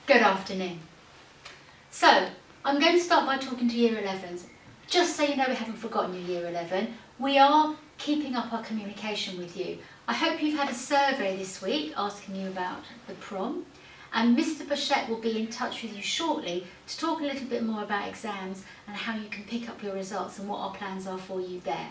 Good afternoon. So, I'm going to start by talking to Year 11s. Just so you know we haven't forgotten you, Year 11. We are keeping up our communication with you. I hope you've had a survey this week asking you about the prom. And Mr. Bouchette will be in touch with you shortly to talk a little bit more about exams and how you can pick up your results and what our plans are for you there.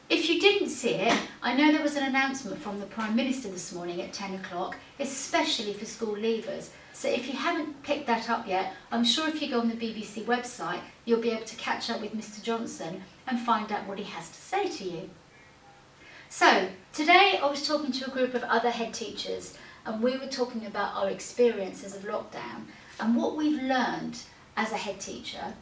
If you didn't see it, I know there was an announcement from the Prime Minister this morning at 10 o'clock, especially for school leavers. So if you haven't picked that up yet, I'm sure if you go on the BBC website, you'll be able to catch up with Mr. Johnson and find out what he has to say to you. So today I was talking to a group of other head teachers and we were talking about our experiences of lockdown and what we've learned as a head teacher,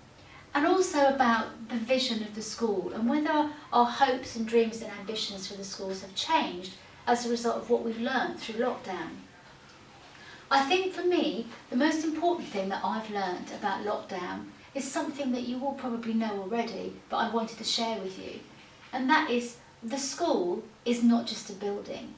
and also about the vision of the school and whether our hopes and dreams and ambitions for the schools have changed as a result of what we've learned through lockdown. I think for me, the most important thing that I've learned about lockdown is something that you all probably know already, but I wanted to share with you. And that is, the school is not just a building.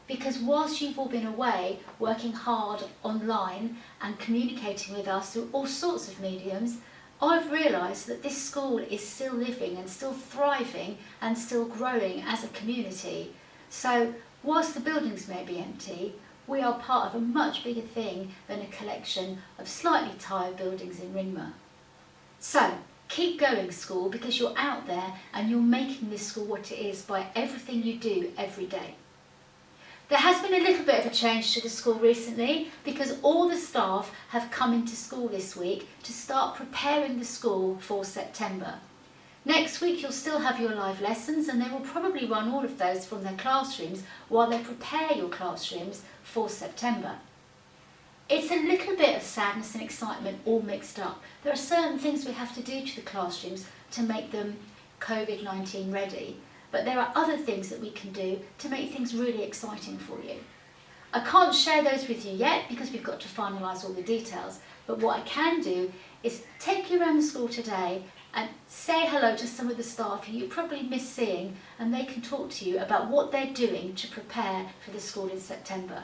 Because whilst you've all been away, working hard online and communicating with us through all sorts of mediums, I've realised that this school is still living and still thriving and still growing as a community. So whilst the buildings may be empty, we are part of a much bigger thing than a collection of slightly tired buildings in Ringmer. So keep going, school, because you're out there and you're making this school what it is by everything you do every day. There has been a little bit of a change to the school recently because all the staff have come into school this week to start preparing the school for September. Next week you'll still have your live lessons and they will probably run all of those from their classrooms while they prepare your classrooms for September. It's a little bit of sadness and excitement all mixed up. There are certain things we have to do to the classrooms to make them COVID-19 ready. But there are other things that we can do to make things really exciting for you. I can't share those with you yet because we've got to finalise all the details, but what I can do is take you around the school today and say hello to some of the staff who you probably miss seeing, and they can talk to you about what they're doing to prepare for the school in September.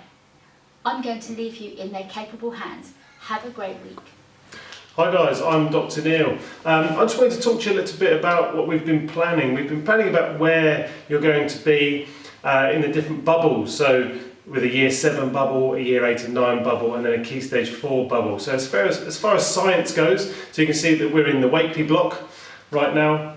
I'm going to leave you in their capable hands. Have a great week. Hi guys, I'm Dr. Neil. I just wanted to talk to you a little bit about what we've been planning. We've been planning about where you're going to be in the different bubbles. So with a Year 7 bubble, a Year 8 and 9 bubble, and then a Key Stage 4 bubble. So as far as science goes, so you can see that we're in the Wakely block right now.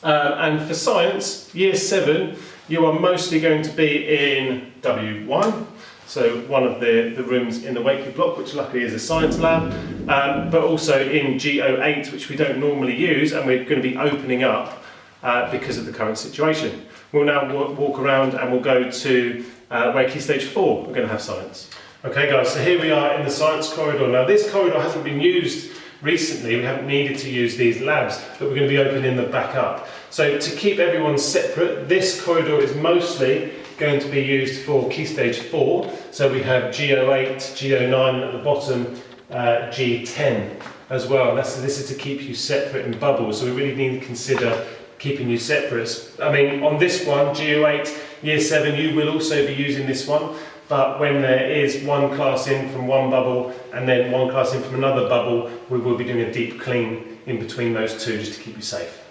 And for science, Year 7, you are mostly going to be in W1. So one of the rooms in the Wakely block, which luckily is a science lab, but also in G08, which we don't normally use, and we're going to be opening up because of the current situation. We'll now walk around and we'll go to where Key Stage 4 we're going to have science. Okay guys, so here we are in the science corridor. Now this corridor hasn't been used recently, we haven't needed to use these labs, but we're going to be opening them back up. So to keep everyone separate, this corridor is mostly going to be used for Key Stage 4. So we have G08, G09 at the bottom, G10 as well. This is to keep you separate in bubbles, so we really need to consider keeping you separate. I mean, on this one, G08, Year 7, you will also be using this one, but when there is one class in from one bubble and then one class in from another bubble, we will be doing a deep clean in between those two just to keep you safe.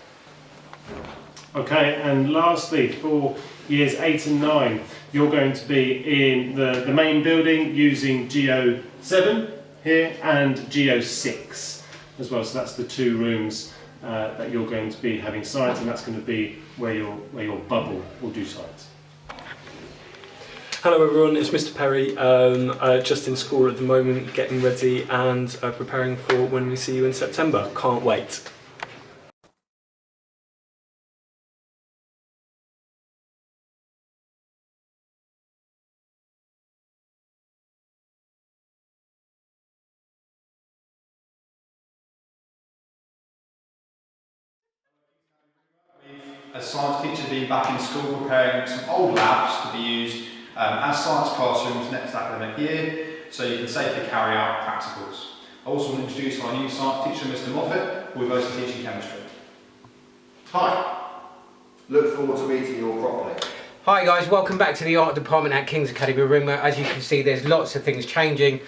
Okay, and lastly, for Years 8 and 9, you're going to be in the main building using G07 here and G06 as well. So that's the two rooms that you're going to be having science, and that's going to be where your bubble will do science. Hello everyone, it's Mr. Perry, just in school at the moment, getting ready and preparing for when we see you in September. Can't wait. As science teachers being back in school preparing some old labs to be used as science classrooms next academic year, so you can safely carry out practicals. I also want to introduce our new science teacher, Mr. Moffat, who will be teaching chemistry. Hi. Look forward to meeting you all properly. Hi guys, welcome back to the art department at King's Academy Ringmer. As you can see, there's lots of things changing.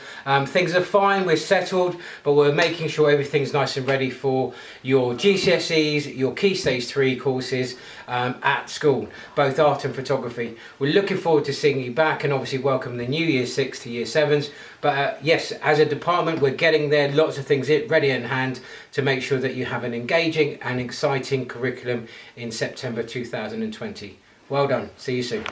Things are fine, we're settled, but we're making sure everything's nice and ready for your GCSEs, your Key Stage 3 courses at school, both art and photography. We're looking forward to seeing you back and obviously welcome the new Year 6 to Year 7s. But yes, as a department, we're getting there, lots of things ready in hand to make sure that you have an engaging and exciting curriculum in September 2020. Well done. See you soon.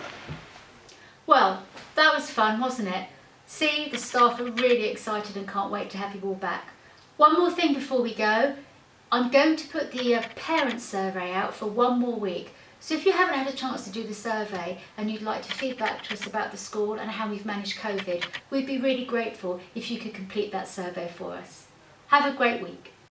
Well, that was fun, wasn't it? See, the staff are really excited and can't wait to have you all back. One more thing before we go. I'm going to put the parent survey out for 1 more week. So if you haven't had a chance to do the survey and you'd like to feedback to us about the school and how we've managed COVID, we'd be really grateful if you could complete that survey for us. Have a great week.